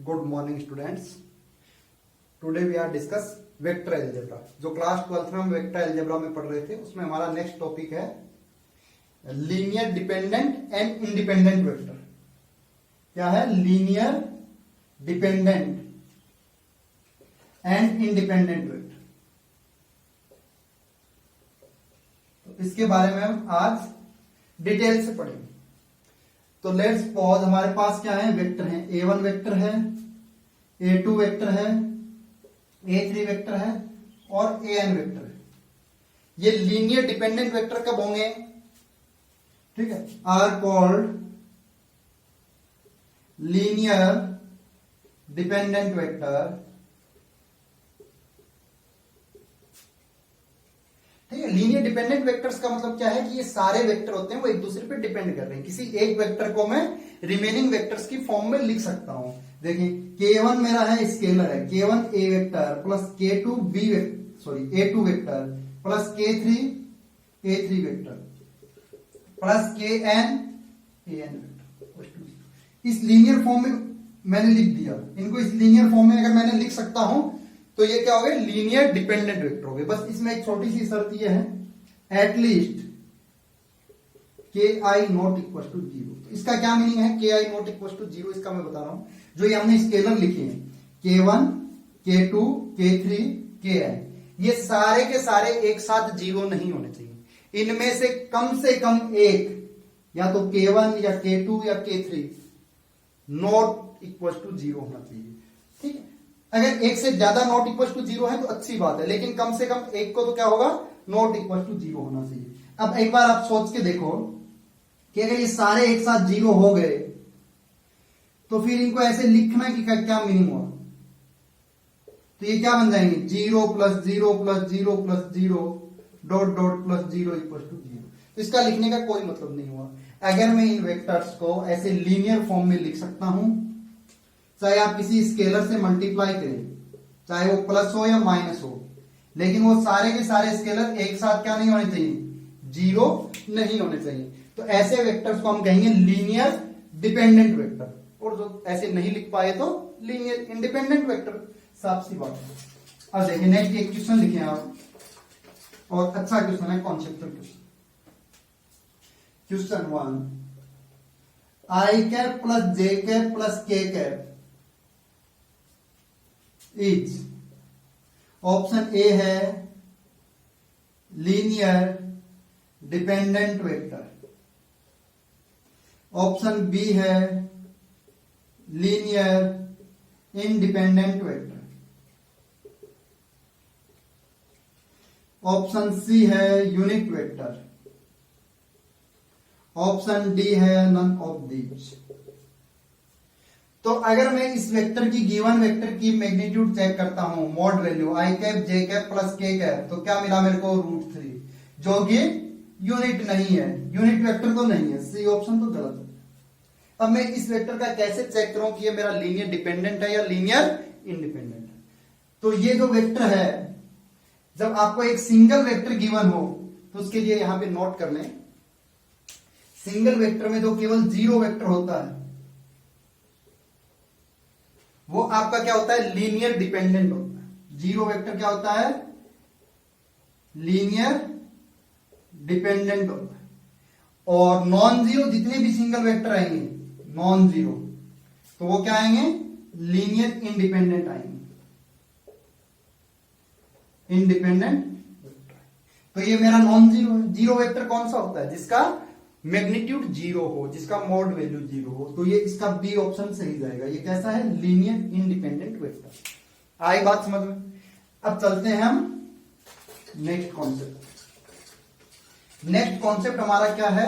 Good morning students. Today we are discuss vector algebra. जो class 12th में हम vector algebra में पढ़ रहे थे उसमें हमारा नेक्स्ट टॉपिक है linear dependent and independent vector. क्या है? Linear dependent and independent vector. तो इसके बारे में हम आज डिटेल से पढ़ेंगे. तो लेट्स पॉज. हमारे पास क्या है? वेक्टर है. A1 वेक्टर है, A2 वेक्टर है, A3 वेक्टर है और AN वेक्टर है. ये लीनियर डिपेंडेंट वेक्टर कब होंगे? ठीक है, are called linear dependent vector. ठीक है, लीनियर डिपेंडेंट वेक्टर्स का मतलब क्या है कि ये सारे वेक्टर होते हैं वो एक दूसरे पे डिपेंड कर रहे हैं. किसी एक वेक्टर को मैं रिमेनिंग वेक्टर्स की फॉर्म में लिख सकता हूं. देखिए K1 मेरा है स्केलर है, K1 A vector plus K2 A2 vector plus K3 A3 vector plus KN AN vector. इस लीनियर फॉर्म में मैंने लिख दिया. इनको इस लीनियर फॉर्म में अगर मैंने लिख सकता हूं तो ये क्या हो गए? लीनियर डिपेंडेंट वेक्टर हो गए. बस इसमें एक छोटी सी शर्त ये है, at least KI not equal to 0. इसका क्या मीनिंग है KI नॉट इक्वल टू 0? इसका मैं बता रहा हूं. जो ये हमने स्केलर लिखे हैं K1 K2 K3 KN, ये सारे के सारे एक साथ 0 नहीं होने चाहिए. इनमें से कम एक या तो K1 या K2 या K3 नॉट इक्वल टू 0 होना चाहिए. ठीक है, अगर एक से ज्यादा नॉट इक्वल टू 0 है तो अच्छी बात है, लेकिन कम से कम एक को तो क्या होगा? नॉट इक्वल टू 0 होना चाहिए. अब एक बार आप सोच के देखो कि अगर ये सारे एक साथ 0 हो गए तो फिर इनको ऐसे लिखना कि क्या मीनिंग हुआ? तो ये क्या बन जाएंगे? 0 plus 0 plus 0 plus 0 dot dot plus 0 equal to 0. तो इसका लिखने का कोई मतलब नहीं हुआ. अगर मैं इन वेक्टर्स को ऐसे लीनियर फॉर्म में लिख सकता हूं, चाहे आप किसी स्केलर से मल्टीप्लाई करें, चाहे वो प्लस हो या माइनस हो, लेकिन वो सारे के सारे स्केलर एक साथ क्या नहीं होने चाहिए? 0 नहीं होने चाहिए. तो ऐसे वेक्टर्स को हम कहेंगे लीनियर डिपेंडेंट वेक्टर. और जो ऐसे नहीं लिख पाए तो लीनियर इंडिपेंडेंट वेक्टर. साफ सी बात है. अब देखिए नेक्स्ट एक क्वेश्चन लिखे आप, और अच्छा क्वेश्चन है, conceptual question. Question 1, I cap plus J cap plus K cap is, option A है linear dependent vector, option B है linear independent vector, option C है यूनिट वेक्टर, ऑप्शन डी है नन ऑफ दीज. तो अगर मैं इस vector की given vector की मैग्नीट्यूड चेक करता हूं, mod value I cap J cap plus K cap, तो क्या मिला मेरे को? √3, जो कि यूनिट नहीं है, यूनिट वेक्टर तो नहीं है. सी ऑप्शन तो गलत है. अब मैं इस वेक्टर का कैसे चेक करूं कि ये मेरा लीनियर डिपेंडेंट है या लीनियर इंडिपेंडेंट है? तो ये जो वेक्टर है, जब आपको एक सिंगल वेक्टर गिवन हो तो उसके लिए यहां पे नोट कर लें, सिंगल वेक्टर में तो केवल 0 वेक्टर होता है, वो आपका क्या होता है? लीनियर डिपेंडेंट होता है. 0 वेक्टर क्या होता है? लीनियर डिपेंडेंट होता है. और नॉन जीरो जितने भी सिंगल वेक्टर आएंगे नॉन जीरो, तो वो क्या आएंगे? लीनियर इंडिपेंडेंट आएंगे. Independent vector. तो ये मेरा नॉन जीरो है. 0 वेक्टर कौन सा होता है? जिसका मैग्नीट्यूड 0 हो, जिसका मॉड वैल्यू 0 हो. तो ये इसका बी ऑप्शन सही जाएगा. ये कैसा है? Linear independent vector. आई बात समझ में? अब चलते हैं हम नेक्स्ट कॉन्सेप्ट. नेक्स्ट कॉन्सेप्ट हमारा क्या है?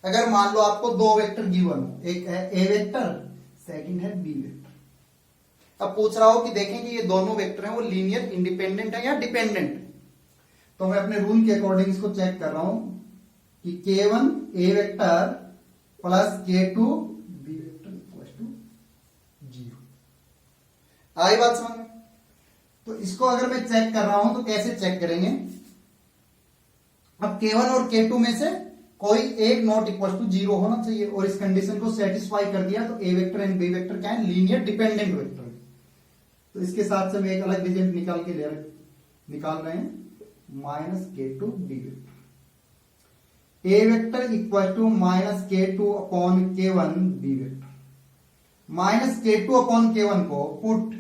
अगर मान लो आपको 2 वेक्टर गिवन हो, एक है ए वेक्टर, सेकंड है बी वेक्टर. अब पूछ रहा हो कि देखें कि ये दोनों वेक्टर हैं वो लीनियर इंडिपेंडेंट है या डिपेंडेंट. तो मैं अपने रूल के अकॉर्डिंग इसको चेक कर रहा हूं कि K1 A vector plus K2 B vector equal to 0. आई बात समझ में? तो इसको अगर मैं चेक कर रहा हूं तो कैसे चेक करेंगे? अब K1 और K2 में से कोई एक नॉट इक्वल टू जीरो होना चाहिए, और इस कंडीशन को सेटिस्फाई कर दिया तो A vector and B vector क्या है, लीनियर डिपेंडेंट वेक्टर है। तो इसके साथ से हम एक अलग रिजल्ट निकाल रहे हैं, minus K two B vector, A vector equal to minus K two upon K one B vector. Minus K two upon K one को put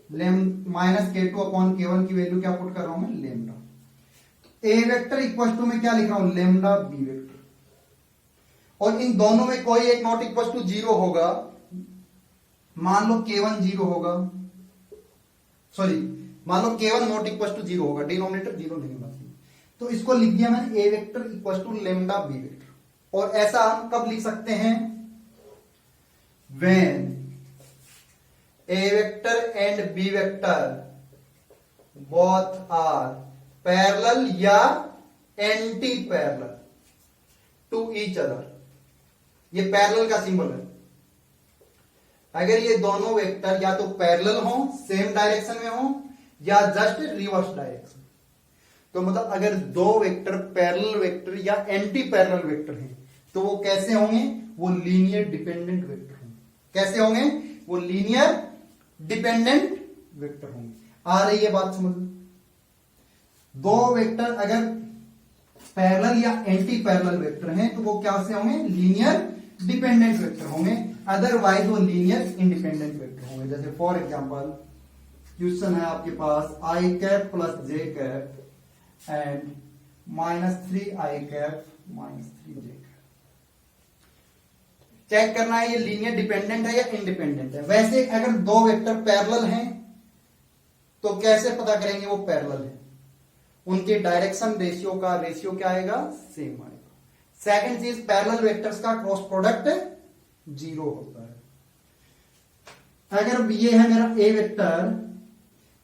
minus K two upon K one की value क्या put कर रहा हूं मैं, lambda. A vector equal to में क्या लिख रहा हूं, लेमडा बी वेक्टर, और इन दोनों में कोई एक नॉट इक्वल टू जीरो होगा। मान लो k1 जीरो होगा, सॉरी मान लो k1 not equal to zero होगा, डिनोमिनेटर जीरो नहीं होगा, तो इसको लिख दिया मैंने A vector equal to lambda B vector. और ऐसा हम कब लिख सकते हैं, when a vector and b vector both are parallel या anti parallel to each other. ये पैरेलल का सिंबल है। अगर ये दोनों वेक्टर या तो पैरेलल हो, सेम डायरेक्शन में हो, या जस्ट रिवर्स डायरेक्शन, तो मतलब अगर दो वेक्टर पैरेलल वेक्टर या एंटी पैरेलल वेक्टर हैं तो वो कैसे होंगे, वो लीनियर डिपेंडेंट वेक्टर होंगे। कैसे होंगे, वो लीनियर डिपेंडेंट वेक्टर होंगे। आ रही है बात समझ में? दो वेक्टर अगर पैरेलल या एंटी पैरेलल वेक्टर हैं तो वो क्या से होंगे, लीनियर डिपेंडेंट वेक्टर होंगे, अदरवाइज वो लीनियर इंडिपेंडेंट वेक्टर होंगे। जैसे फॉर एग्जांपल क्वेश्चन है आपके पास I cap plus J cap and minus 3 I cap minus 3 J cap. Check करना है ये लीनियर डिपेंडेंट है या इंडिपेंडेंट है। वैसे अगर दो वेक्टर पैरेलल हैं तो कैसे पता करेंगे वो पैरेलल है, उनके डायरेक्शन रेशियो क्या आएगा, सेम आएगा। सेकंड चीज, पैरेलल वेक्टर्स का क्रॉस प्रोडक्ट जीरो होता है। अगर ये है मेरा ए वेक्टर,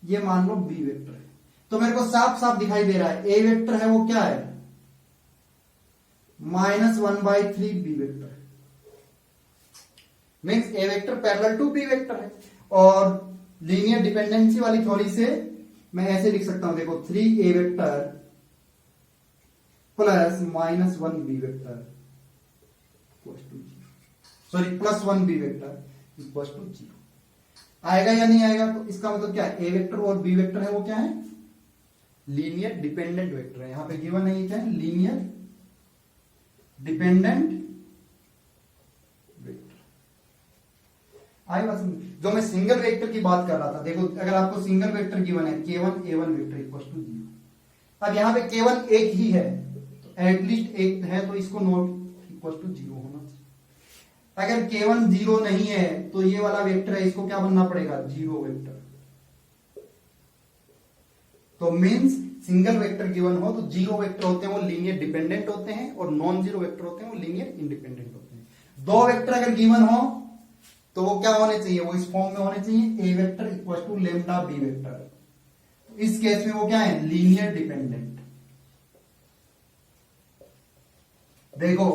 ये मान लो बी वेक्टर है, तो मेरे को साफ साफ दिखाई दे रहा है ए वेक्टर है वो क्या है, -1/3 बी वेक्टर है। Means A vector parallel to B vector है। और लीनियर डिपेंडेंसी वाली थ्योरी से मैं ऐसे लिख सकता हूं, देखो 3a vector plus -1 B vector sorry plus 1 B vector equal to 0 आएगा या नहीं आएगा। तो इसका मतलब क्या है, ए वेक्टर और बी वेक्टर है वो क्या है, लीनियर डिपेंडेंट वेक्टर है। यहां पे गिवन है ये क्या है, लीनियर डिपेंडेंट वेक्टर। आई बात समझ? जो मैं सिंगल वेक्टर की बात कर रहा था, देखो अगर आपको सिंगल वेक्टर गिवन है k1 a1 vector equal to 0, अब यहां पे केवल एक ही है तो एटलीस्ट एक है तो इसको नॉट इक्वल टू 0 होना चाहिए। अगर k1 0 नहीं है तो ये वाला वेक्टर है, इसको क्या बनना पड़ेगा, 0 वेक्टर। तो मींस सिंगल वेक्टर गिवन हो तो 0 वेक्टर होते हैं वो लीनियर डिपेंडेंट होते हैं, और नॉन जीरो वेक्टर होते हैं वो लीनियर इंडिपेंडेंट होते हैं। दो वेक्टर अगर गिवन हो तो वो क्या होने चाहिए, वो इस फॉर्म में होने चाहिए, A vector equal to lambda B vector. तो इस केस में वो क्या है, लीनियर डिपेंडेंट। देखो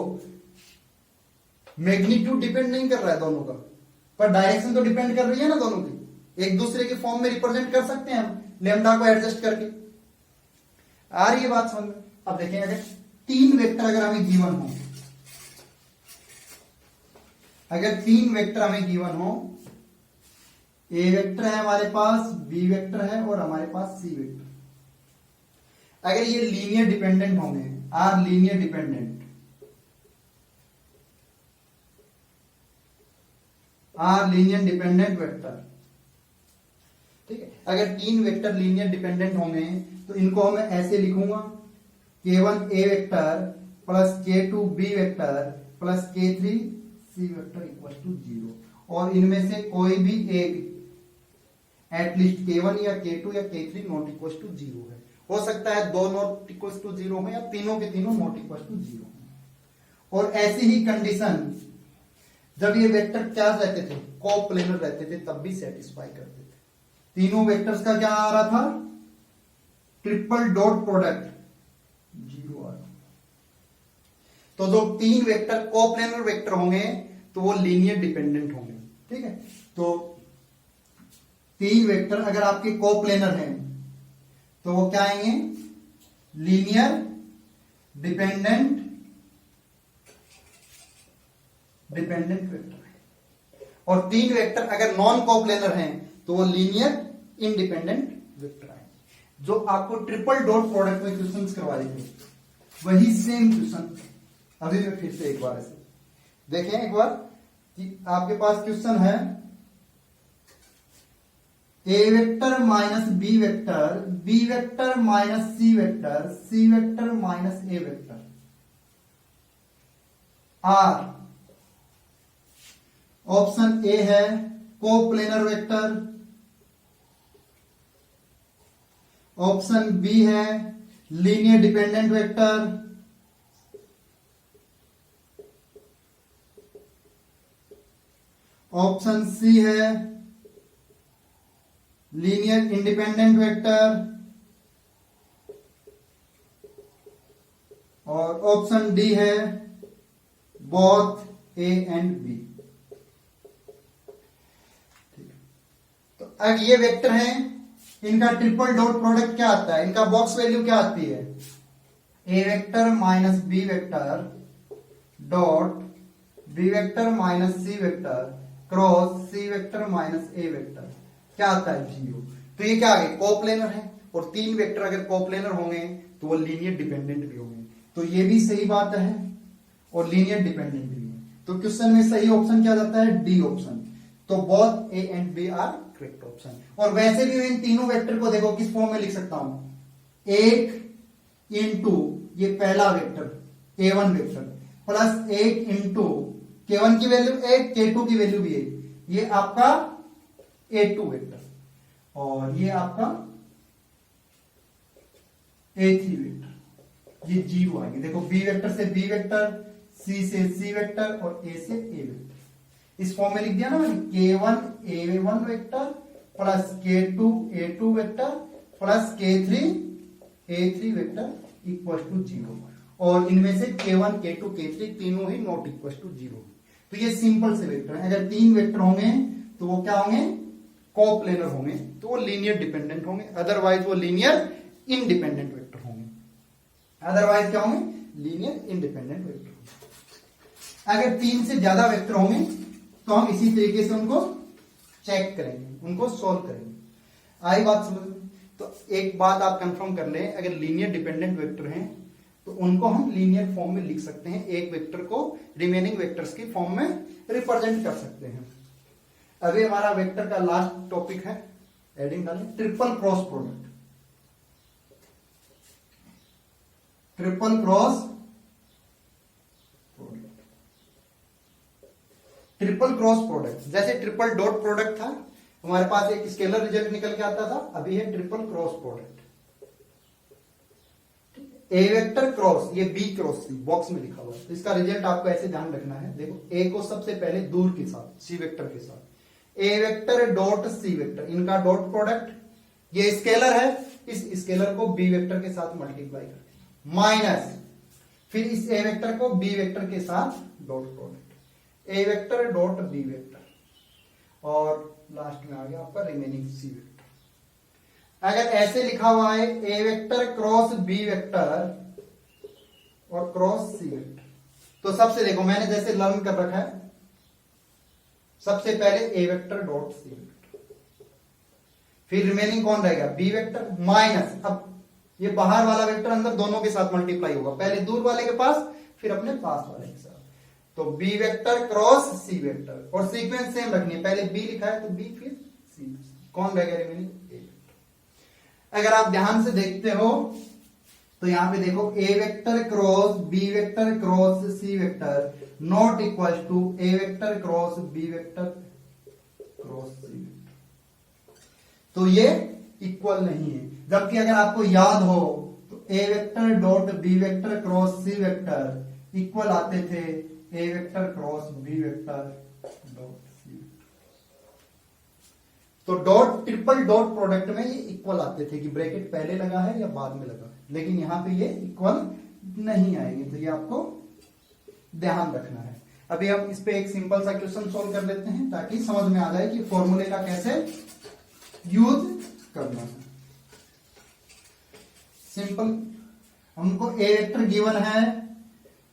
मैग्नीट्यूड डिपेंड नहीं कर रहा है दोनों का, पर डायरेक्शन तो डिपेंड कर रही है ना दोनों की। एक दूसरे के फॉर्म में रिप्रेजेंट कर सकते हैं हम लेमडा को एडजस्ट करके। आ रही है बात समझ में? अब देखें अगर तीन वेक्टर अगर हमें गिवन हो, अगर तीन वेक्टर हमें गिवन हो, ए वेक्टर है हमारे पास, बी वेक्टर है और हमारे पास सी वेक्टर, अगर ये लीनियर डिपेंडेंट होंगे, are linear dependent, are linear dependent vector, ठीक है। अगर तीन वेक्टर लीनियर डिपेंडेंट होंगे तो इनको मैं ऐसे लिखूंगा, k1 a vector plus k2 b vector plus k3 c vector equal to 0, और इनमें से कोई भी एक एटलीस्ट k1 या k2 या k3 नॉट इक्वल टू 0 है। हो सकता है दो नॉट इक्वल टू 0 हो या तीनों के तीनों नॉट इक्वल टू 0 हो। और ऐसी ही कंडीशन जब ये वेक्टर क्या रहते थे, कोप्लेनर रहते थे, तब भी सेटिस्फाई करते थे। तीनों वेक्टर्स का क्या आ रहा था, ट्रिपल डॉट प्रोडक्ट 0 आ रहा। तो जो तीन वेक्टर कोप्लेनर वेक्टर होंगे तो वो लीनियर डिपेंडेंट होंगे, ठीक है। तो तीन वेक्टर अगर आपके कोप्लेनर हैं तो वो क्या आएंगे, लीनियर डिपेंडेंट डिपेंडेंट वेक्टर है। और 3 वेक्टर अगर नॉन कोप्लेनर हैं तो वो लीनियर इंडिपेंडेंट वेक्टर है। जो आपको ट्रिपल डॉट प्रोडक्ट में क्वेश्चंस करवाए थे वही सेम क्वेश्चन अभी मैं फिर से एक बार ऐसे देखें एक बार कि आपके पास क्वेश्चन है A vector minus B vector minus C vector minus A vector are option A है कोप्लेनर वेक्टर, ऑप्शन बी है linear dependent vector, option C है लीनियर इंडिपेंडेंट वेक्टर और ऑप्शन डी है बोथ ए एंड बी। तो अब ये vector हैं, इनका ट्रिपल डॉट प्रोडक्ट क्या आता है, इनका बॉक्स वैल्यू क्या आती है, A vector minus B vector dot B vector minus C vector cross C vector minus A vector क्या आता है 0। तो ये क्या आ गए कोप्लेनर है और 3 वेक्टर अगर कोप्लेनर होंगे तो वो लीनियर डिपेंडेंट भी होंगे। तो ये भी सही बात है और लीनियर डिपेंडेंट भी है। तो क्वेश्चन में सही ऑप्शन क्या जाता है डी ऑप्शन। तो both A and B are correct option. और वैसे भी इन तीनों वेक्टर को देखो किस फॉर्म में लिख सकता हूं, 1 इंटू ये पहला vector A1 vector plus 1 into K1 की वैल्यू 1 K2 की वैल्यू भी 1, ये आपका A2 वेक्टर और ये आपका A3 वेक्टर, ये 0 आएगी। देखो B वेक्टर से B वेक्टर, C से C वेक्टर और A से A वेक्टर। इस फॉर्म में लिख दिया ना मैंने, K1 A1 vector plus K2 A2 vector plus K3 A3 vector equal to 0 और इनमें से K1 K2 K3 तीनों ही नॉट इक्वल टू 0। तो ये सिंपल से वेक्टर है। अगर 3 वेक्टर होंगे तो वो क्या होंगे कोप्लेनर होंगे, तो वो लीनियर डिपेंडेंट होंगे, अदरवाइज वो लीनियर इंडिपेंडेंट वेक्टर होंगे। अदरवाइज क्या होंगे लीनियर इंडिपेंडेंट वेक्टर। अगर 3 से ज्यादा वेक्टर होंगे तो हम इसी तरीके से उनको चेक करेंगे, उनको सॉल्व करेंगे। आई बात समझ में? तो एक बात आप कंफर्म कर लें, अगर लीनियर डिपेंडेंट वेक्टर हैं तो उनको हम लीनियर फॉर्म में लिख सकते हैं, एक वेक्टर को रिमेनिंग वेक्टर्स की फॉर्म में रिप्रेजेंट कर सकते हैं। अभी हमारा वेक्टर का लास्ट टॉपिक है एडिंग डालें triple cross product. Triple cross product, triple cross product जैसे ट्रिपल डॉट प्रोडक्ट था हमारे पास एक स्केलर रिजल्ट निकल के आता था, अभी है ट्रिपल क्रॉस प्रोडक्ट। ए वेक्टर क्रॉस ये बी क्रॉस सी बॉक्स में लिखा हुआ है, तो इसका रिजल्ट आपको ऐसे ध्यान रखना है। देखो ए को सबसे पहले दूर के साथ सी वेक्टर के साथ, ए वेक्टर डॉट सी वेक्टर, इनका डॉट प्रोडक्ट, ये स्केलर है, इस स्केलर को बी वेक्टर के साथ मल्टीप्लाई करके माइनस फिर इस ए वेक्टर को बी वेक्टर के साथ डॉट प्रोडक्ट, ए वेक्टर डॉट बी वेक्टर और लास्ट में आ गया आपका रिमेनिंग सी वेक्टर। अगर ऐसे लिखा हुआ है A vector cross B vector और क्रॉस सी वेक्टर, तो सबसे देखो मैंने जैसे लर्न कर रखा है, सबसे पहले ए वेक्टर डॉट सी वेक्टर, फिर रिमेनिंग कौन रहेगा बी वेक्टर माइनस, अब ये बाहर वाला वेक्टर अंदर दोनों के साथ मल्टीप्लाई होगा, पहले दूर वाले के पास फिर अपने पास वाले के साथ। तो B vector cross C vector और सीक्वेंस सेम रखनी है, पहले बी लिखा है तो बी फिर सी, कौन रहेगा रिमेनिंग ए वेक्टर। अगर आप ध्यान से देखते हो तो यहां पे देखो A vector cross B vector cross C vector not equal to A vector cross B vector cross C vector, तो ये इक्वल नहीं है। जबकि अगर आपको याद हो तो A vector dot B vector cross C vector equal आते थे A vector cross B vector dot C vector. तो डॉट ट्रिपल डॉट प्रोडक्ट में ये इक्वल आते थे कि ब्रैकेट पहले लगा है या बाद में लगा है, लेकिन यहां पे ये इक्वल नहीं आएंगे, तो ये आपको ध्यान रखना है। अभी हम इस पे एक सिंपल सा क्वेश्चन सॉल्व कर लेते हैं ताकि समझ में आ जाए कि फॉर्मूले का कैसे यूज करना है। सिंपल, हमको ए वेक्टर गिवन है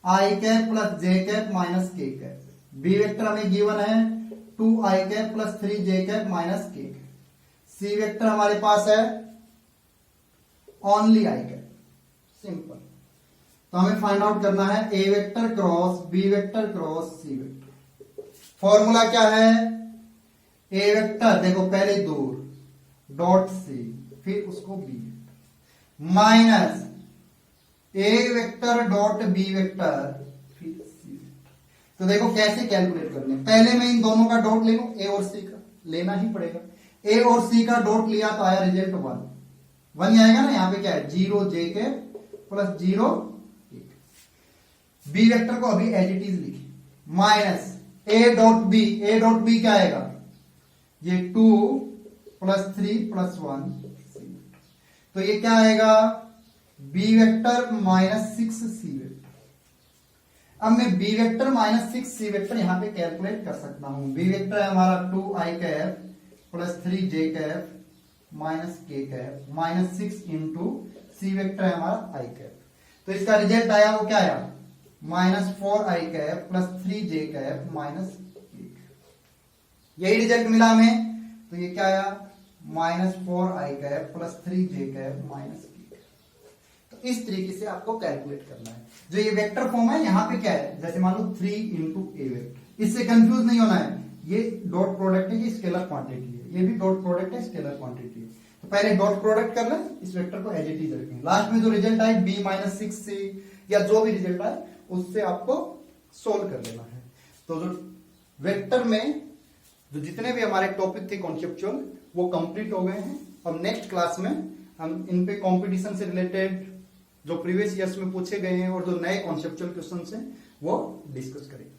I cap plus J cap minus K cap, B vector हमें गिवन है 2i cap plus 3j cap minus k cap. C vector हमारे पास है ओनली i कैप। सिंपल। तो हमें फाइंड आउट करना है A vector cross B vector cross C vector. Formula क्या है? ए वेक्टर देखो पहले दूर डॉट सी, फिर उसको B vector minus A vector dot B vector फिर सी वेक्टर। तो देखो कैसे कैलकुलेट करने, पहले मैं इन दोनों का डॉट ले लूं, ए और सी का लेना ही पड़ेगा। ए और सी का डॉट लिया तो आया रिजल्ट 1 ही आएगा ना। यहां पे क्या है 0j के प्लस 0 बी वेक्टर को अभी एज इट इज लिखिए minus A dot B. A dot B क्या आएगा? ये 2 प्लस 3 प्लस 1 सी। तो ये क्या आएगा? B vector minus 6 C vector. अब मैं B vector minus 6 C vector यहां पे कैलकुलेट कर सकता हूं। बी वेक्टर है हमारा 2i cap plus 3j cap minus k cap minus 6 into C vector है हमारा i कैप। तो इसका रिजल्ट आया वो क्या आया? Minus 4i cap plus 3j cap minus k cap. यही रिजल्ट मिला हमें। तो ये क्या आया? Minus 4i cap plus 3j cap minus k cap. तो इस तरीके से आपको कैलकुलेट करना है। जो ये वेक्टर फॉर्म है यहाँ पे क्या है, जैसे मान लो 3 इंटू ए वेक्टर, इससे कंफ्यूज नहीं होना है। ये डॉट प्रोडक्ट है, ये स्केलर क्वांटिटी है, ये भी डॉट प्रोडक्ट है, स्केलर क्वांटिटी है। तो पहले डॉट प्रोडक्ट कर लें, इस वेक्टर को एज इट इज रखें। लास्ट में जो रिजल्ट आए b माइनस 6c या जो भी रिजल्ट आए उससे आपको सोल्व कर लेना है। तो जो वेक्टर में जो जितने भी हमारे टॉपिक थे कॉन्सेप्चुअल वो कंप्लीट हो गए हैं। अब नेक्स्ट क्लास में हम इन पे कंपटीशन से रिलेटेड जो प्रीवियस ईयर्स में पूछे गए हैं और जो नए कॉन्सेप्चुअल क्वेश्चंस हैं वो डिस्कस करेंगे।